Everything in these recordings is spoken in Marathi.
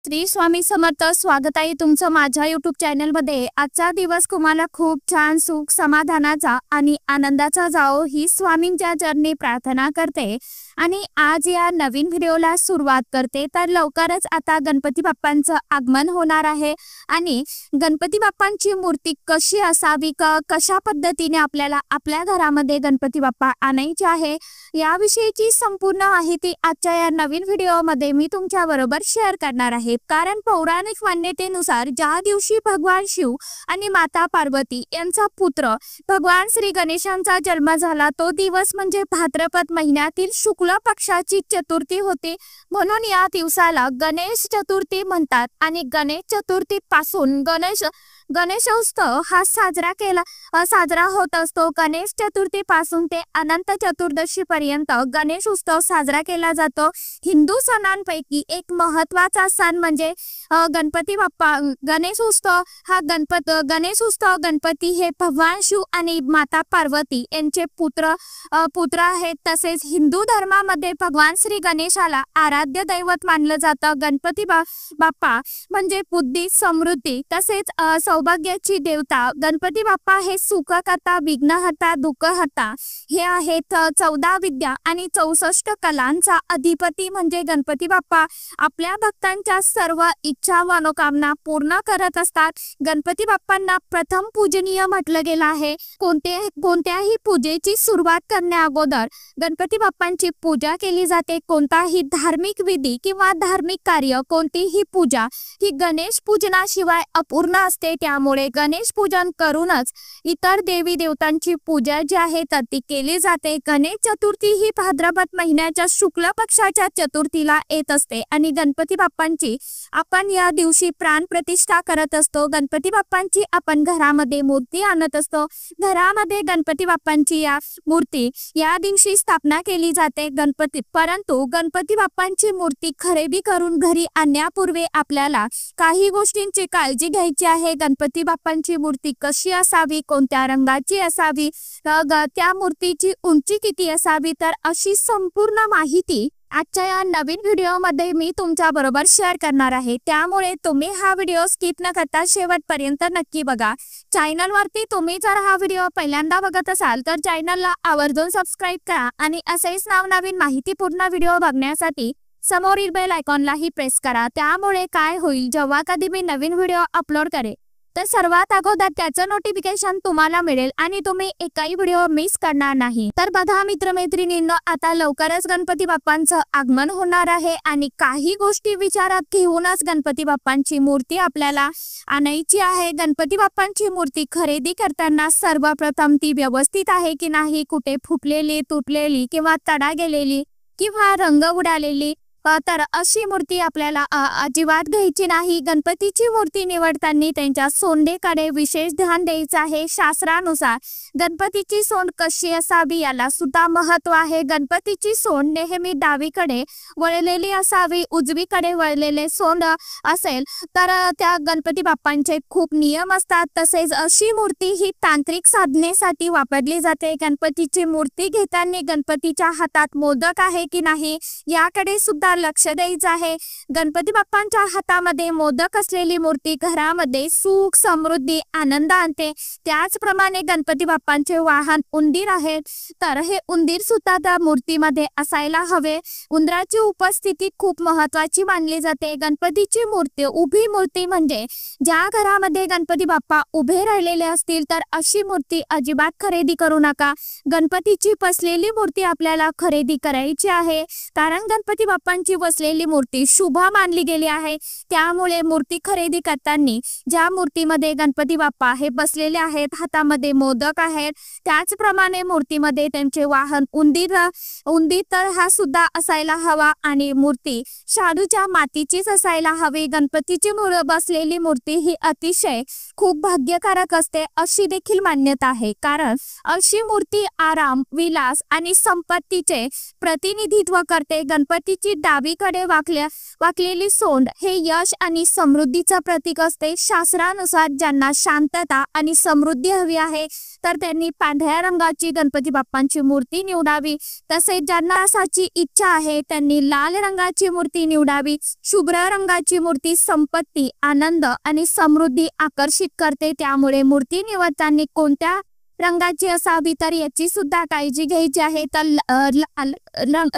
श्री स्वामी समर्थ. स्वागत आहे तुमचं माझ्या YouTube चॅनलमध्ये. आजचा दिवस तुम्हाला खूप छान सुख समाधानाचा आणि आनंदाचा जाओ ही स्वामींच्या चरणी प्रार्थना करते आणि आज या नवीन व्हिडिओला सुरुवात करते. तर लवकरच आता गणपती बाप्पांचं आगमन होणार आहे आणि गणपती बाप्पांची मूर्ती कशी असावी, कशा पद्धतीने आपल्याला आपल्या घरामध्ये गणपती बाप्पा आणायचे आहे याविषयीची संपूर्ण माहिती आजच्या या नवीन व्हिडिओमध्ये मी तुमच्या बरोबर शेअर करणार आहे. कारण पौराणिक मान्यतेनुसार ज्या दिवशी भगवान शिव आणि माता पार्वती यांचा पुत्र भगवान श्री गणेशांचा जन्म झाला तो दिवस म्हणजे भाद्रपद महिन्यातील शुक्ल पक्षाची चतुर्थी होती. म्हणून या दिवसाला गणेश चतुर्थी म्हणतात आणि गणेश चतुर्थी पासून गणेशोत्सव हा साजरा होत असतो. गणेश चतुर्थी पासून ते अनंत चतुर्दशी पर्यंत गणेश उत्सव साजरा केला जातो. हिंदू सणांपैकी एक महत्त्वाचा सण म्हणजे गणपती बाप्पा. गणेश उत्सव गणपती हे भगवान शिव आणि माता पार्वती यांचे पुत्र आहेत. तसेच हिंदू धर्मामध्ये भगवान श्री गणेशाला आराध्य दैवत मानलं जातं. गणपती बाप्पा म्हणजे बुद्धी, समृद्धी तसेच सौभाग्याची देवता. गणपती बाप्पा हे सुखकर्ता, विघ्नहर्ता, दुःखहर्ता हे आहेत. 14 विद्या आणि 64 कलांचा अधिपती म्हणजे गणपती बाप्पा आपल्या भक्तांच्या सर्व इच्छा मनोकामना पूर्ण करत असतात. गणपती बाप्पांना प्रथम पूजनीय म्हटलं गेलं आहे. कोणत्याही पूजेची सुरुवात करण्या अगोदर गणपती बाप्पांची पूजा केली जाते. कोणताही धार्मिक विधी किंवा धार्मिक कार्य, कोणतीही पूजा ही गणेश पूजनाशिवाय अपूर्ण असते. त्यामुळे गणेश पूजन करूनच इतर देवी देवतांची पूजा जी आहे ती केली जाते. गणेश चतुर्थी ही भाद्रपद महिन्याच्या शुक्ल पक्षाच्या चतुर्थीला येत असते आणि गणपती बाप्पांची आपण या दिवशी प्राण प्रतिष्ठा करत असतो. गणपती बाप्पांची आपण घरामध्ये मूर्ती आणत असतो. घरामध्ये गणपती बाप्पांची या मूर्ती या दिवशी स्थापना केली जाते. परंतु गणपती बाप्पांची मूर्ती खरेदी करून घरी आणण्यापूर्वी आपल्याला काही गोष्टींची काळजी घ्यायची आहे. गणपती बाप्पांची मूर्ती कशी असावी, कोणत्या रंगाची असावी, त्या मूर्तीची उंची किती असावी, तर अशी संपूर्ण माहिती आजच्या या नवीन व्हिडिओमध्ये मी तुमच्या बरोबर शेअर करणार आहे. त्यामुळे तुम्ही हा व्हिडिओ स्किप न करता शेवटपर्यंत नक्की बघा. चॅनलवरती तुम्ही जर हा व्हिडिओ पहिल्यांदा बघत असाल तर चॅनलला आवर्जून सबस्क्राईब करा आणि असेच नवनवीन माहितीपूर्ण व्हिडिओ बघण्यासाठी समोरील बेल आयकॉनलाही प्रेस करा. त्यामुळे काय होईल, जेव्हा कधी मी नवीन व्हिडिओ अपलोड करेल तर सर्वात अगोदर त्याचं नोटिफिकेशन तुम्हाला मिळेल आणि तुम्ही एकही व्हिडिओ मिस करणार नाही. तर बघा मित्रमैत्रिणींनो, आता लवकरच गणपती बाप्पांचं आगमन होणार आहे आणि काही गोष्टी विचारात घेऊनच गणपती बाप्पांची मूर्ती आपल्याला आणायची आहे. गणपती बाप्पांची मूर्ती खरेदी करताना सर्वप्रथम ती व्यवस्थित आहे की नाही, कुठे फुटलेली, तुटलेली किंवा तडा गेलेली किंवा रंग उडालेली तर अशी मूर्ती आपल्याला अजिबात घ्यायची नाही. गणपतीची मूर्ती निवडताना त्यांच्या सोंडेकडे विशेष ध्यान द्यायचं आहे. शास्त्रानुसार गणपतीची सोंड कशी असावी याला सुद्धा महत्व आहे. गणपतीची सोंड नेहमी डावीकडे वळलेली असावी. उजवीकडे वळलेले सोंड असेल तर त्या गणपती बाप्पांचे खूप नियम असतात. तसेच अशी मूर्ती ही तांत्रिक साधनेसाठी वापरली जाते. गणपतीची मूर्ती घेताना गणपतीच्या हातात मोदक आहे की नाही याकडे सुद्धा लक्ष द्यायचं आहे. गणपती बाप्पांच्या हातामध्ये मोदक असलेली मूर्ती घरामध्ये सुख, समृद्धी, आनंद आणते. त्याचप्रमाणे गणपती बाप्पांचे वाहन उंदीर आहेत तर हे उंदीर सुद्धा त्या मूर्तीमध्ये असायला हवे. उंदराची उपस्थिती खूप महत्वाची मानली जाते. गणपतीची मूर्ती, उभी मूर्ती म्हणजे ज्या घरामध्ये गणपती बाप्पा उभे राहिलेले असतील तर अशी मूर्ती अजिबात खरेदी करू नका. गणपतीची बसलेली मूर्ती आपल्याला खरेदी करायची आहे. कारण गणपती बाप्पांची बसलेली मूर्ती शुभ मानली गेली आहे. त्यामुळे मूर्ती खरेदी करताना ज्या मूर्तीमध्ये गणपती बाप्पा हे बसलेले आहेत, हातामध्ये मोदक आहेत, त्याचप्रमाणे मूर्तीमध्ये त्यांचे वाहन उंदीर तर हा सुद्धा असायला हवा आणि मूर्ती शाडूच्या मातीचीच असायला हवी. गणपतीची बसलेली मूर्ती ही अतिशय खूप भाग्यकारक असते अशी देखील मान्यता आहे. कारण अशी मूर्ती आराम, विलास आणि संपत्तीचे प्रतिनिधित्व करते. गणपतीची डावीकडे वाकलेली सोंड हे यश आणि समृद्धीचं प्रतीक असते. शास्त्रानुसार ज्यांना शांतता आणि समृद्धी हवी आहे तर त्यांनी पांढऱ्या रंगाची गणपती बाप्पांची मूर्ती निवडावी. तसेच ज्यांना असाची इच्छा आहे त्यांनी लाल रंगाची मूर्ती निवडावी. शुभ्र रंगाची मूर्ती संपत्ती, आनंद आणि समृद्धी आकर्षित करते. त्यामुळे मूर्ती निवडताना कोणत्या रंगाची असावी तर याची सुद्धा काळजी घ्यायची आहे. तर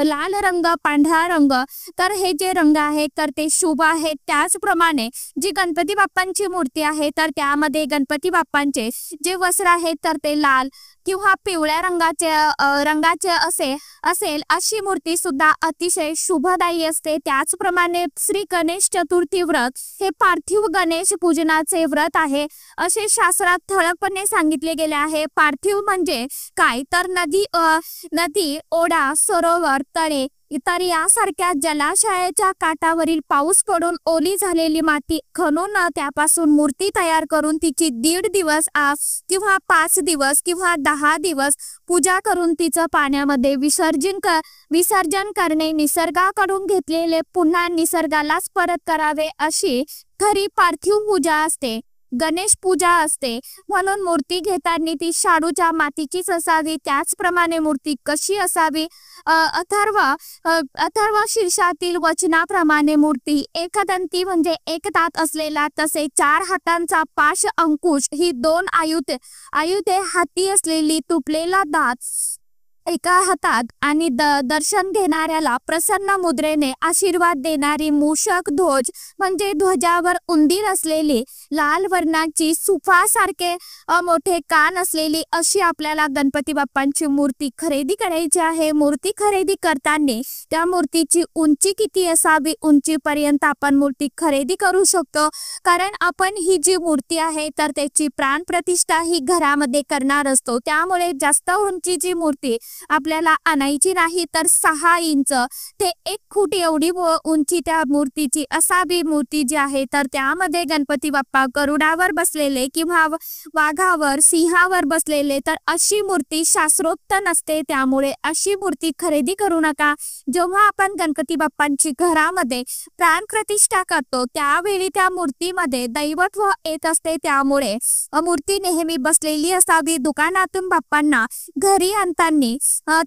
लाल रंग, पांढरा रंग तर हे जे रंग आहे तर ते शुभ आहे. त्याचप्रमाणे जी गणपती बाप्पांची मूर्ती आहे तर त्यामध्ये गणपती बाप्पांचे जे वस्त्र आहे तर ते लाल किंवा पिवळ्या रंगाचे असेल अशी मूर्ती सुद्धा अतिशय शुभदायी असते. त्याचप्रमाणे श्री गणेश चतुर्थी व्रत हे पार्थिव गणेश पूजनाचे व्रत आहे असे शास्त्रात ठळकपणे सांगितले गेले आहे. पार्थिव म्हणजे काय तर नदी, ओढा, सरोवर, तळे तर यासारख्या जलाशयाच्या काठावरील पाऊस पडून ओली झालेली माती खणून त्यापासून मूर्ती तयार करून तिची 1.5 दिवस किंवा 5 दिवस किंवा 10 दिवस पूजा करून तिचं पाण्यामध्ये विसर्जन करणे, निसर्गाकडून घेतलेले पुन्हा निसर्गालाच परत करावे अशी खरी पार्थिव पूजा असते, गणेश पूजा असते. म्हणून मूर्ती घेताना ती शाडूच्या मातीचीच असावी. त्याचप्रमाणे मूर्ती कशी असावी अथर्व शीर्षातील वचनाप्रमाणे मूर्ती एकदंती म्हणजे एक दात असलेला, तसे 4 हातांचा पाश अंकुश ही 2 आयुधे हाती असलेली, तुटलेला दात एका हातात आणि दर्शन घेणाऱ्याला प्रसन्न मुद्रेने आशीर्वाद देणारी मूषक ध्वज म्हणजे ध्वजावर उंदीर असलेली, लाल वर्णाची सुफासारखे मोठे कान असलेली अशी आपल्याला गणपती बाप्पांची मूर्ती खरेदी करायची आहे. मूर्ती खरेदी करताना त्या मूर्तीची उंची किती असावी, उंचीपर्यंत आपण मूर्ती खरेदी करू शकतो. कारण आपण ही जी मूर्ती आहे तर त्याची प्राणप्रतिष्ठा ही घरामध्ये करणार असतो. त्यामुळे जास्त उंचीची मूर्ती आपल्याला आणायची नाही. तर 6 इंच ते 1 फूट एवढी उंची त्या मूर्तीची असावी. मूर्ती जी आहे तर त्यामध्ये गणपती बाप्पा गरुडावर बसलेले किंवा वाघावर, सिंहावर बसलेले, तर अशी मूर्ती शास्त्रोक्त नसते. त्यामुळे अशी मूर्ती खरेदी करू नका. जेव्हा आपण गणपती बाप्पांची घरामध्ये प्राणप्रतिष्ठा करतो त्यावेळी त्या मूर्तीमध्ये दैवत्व येत असते. त्यामुळे मूर्ती नेहमी बसलेली असावी. दुकानातून बाप्पांना घरी आणताना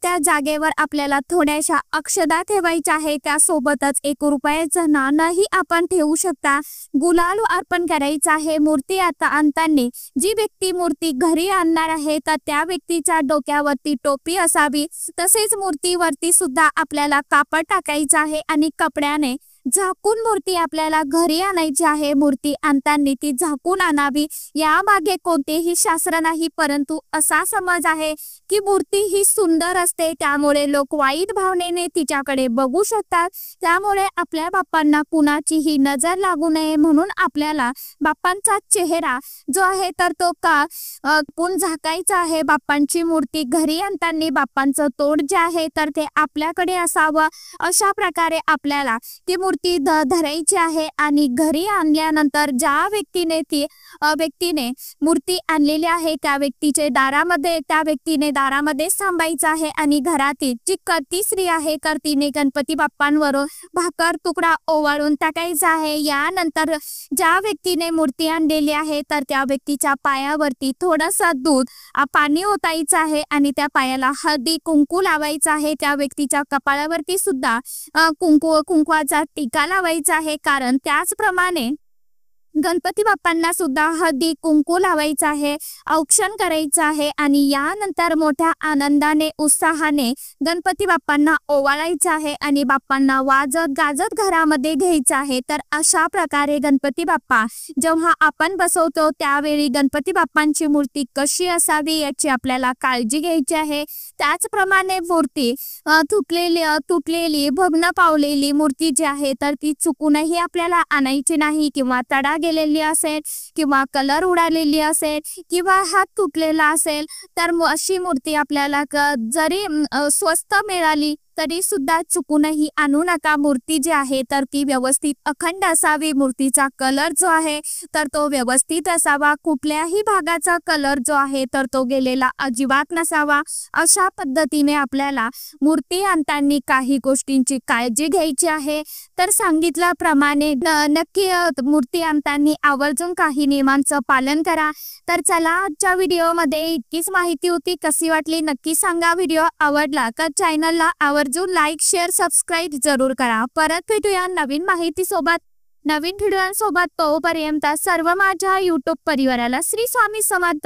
त्या जागेवर आपल्याला थोड्याशा अक्षदा ठेवायच्या आहे. त्यासोबतच 1 रुपयाचं नाणंही आपण ठेवू शकता. गुलाल अर्पण करायचं आहे. मूर्ती आता आणताना जी व्यक्ती मूर्ती घरी आणणार आहे तर त्या व्यक्तीच्या डोक्यावरती टोपी असावी. तसेच मूर्तीवरती सुद्धा आपल्याला कापड टाकायचं आहे आणि कपड्याने झाकून मूर्ती आपल्याला घरी आणायची आहे. मूर्ती आणताना ती झाकून आणावी. यामागे कोणतेही शास्त्र नाही, परंतु असा समज आहे की मूर्ती ही सुंदर असते त्यामुळे लोक वाईट भावनेने तिच्याकडे बघू शकतात. त्यामुळे आपल्या बाप्पांना कुणाचीही नजर लागू नये म्हणून आपल्याला बाप्पांचा चेहरा जो आहे तर तो कापून झाकायचा आहे. बाप्पांची मूर्ती घरी आणताना बाप्पांचं तोंड जे आहे तर ते आपल्याकडे असावं. अशा प्रकारे आपल्याला ती मूर्ती धरायची आहे आणि घरी आणल्यानंतर ज्या व्यक्तीने मूर्ती आणलेली आहे त्या व्यक्तीने दारामध्ये थांबायचं आहे आणि घरातील जी करती स्त्री आहे तर तिने गणपती बाप्पांवर भाकर तुकडा ओवाळून टाकायचा आहे. यानंतर ज्या व्यक्तीने मूर्ती आणलेली आहे तर त्या व्यक्तीच्या पायावरती थोडंसं दूध पाणी ओतायचं आहे आणि त्या पायाला हळदी कुंकू लावायचं आहे. त्या व्यक्तीच्या कपाळावरती सुद्धा कुंकवाचा टीका लावायचा आहे. कारण त्याचप्रमाणे गणपती बाप्पांना सुद्धा हळदी कुंकू लावायचं आहे, औक्षण करायचं आहे आणि यानंतर मोठ्या आनंदाने उत्साहाने गणपती बाप्पांना ओवाळायचं आहे आणि बाप्पांना वाजत गाजत घरामध्ये घ्यायचं आहे. तर अशा प्रकारे गणपती बाप्पा जेव्हा आपण बसवतो त्यावेळी गणपती बाप्पांची मूर्ती कशी असावी याची आपल्याला काळजी घ्यायची आहे. त्याचप्रमाणे मूर्ती तुटलेली भग्न पावलेली मूर्ती जी आहे तर ती चुकूनही आपल्याला आणायची नाही. किंवा तडा गेलेली असेल किंवा कलर उडालेली असेल किंवा हात तुटलेला असेल तर अशी मूर्ती आपल्याला जरी स्वस्त मिळाली तरी सुद्धा चुकूनही आणू नका. मूर्ती जी आहे तर ती व्यवस्थित अखंड असावी. मूर्तीचा कलर जो आहे तर तो व्यवस्थित असावा. कुठल्याही भागाचा कलर जो आहे तर तो गेलेला अजिबात नसावा. अशा पद्धतीने आपल्याला मूर्ती आणताना काही गोष्टींची काळजी घ्यायची आहे. तर सांगितल्याप्रमाणे नक्की मूर्ती आणताना आवर्जून काही नियमांचं पालन करा. तर चला, आजच्या व्हिडिओमध्ये इतकीच माहिती होती. कशी वाटली नक्की सांगा. व्हिडिओ आवडला तर चॅनलला आवर्जून लाईक, शेअर, सबस्क्राईब जरूर करा. परत भेटूया नवीन माहितीसोबत, नवीन व्हिडिओसोबत. तोपर्यंत सर्व माझ्या यूट्यूब परिवाराला श्री स्वामी समर्थ.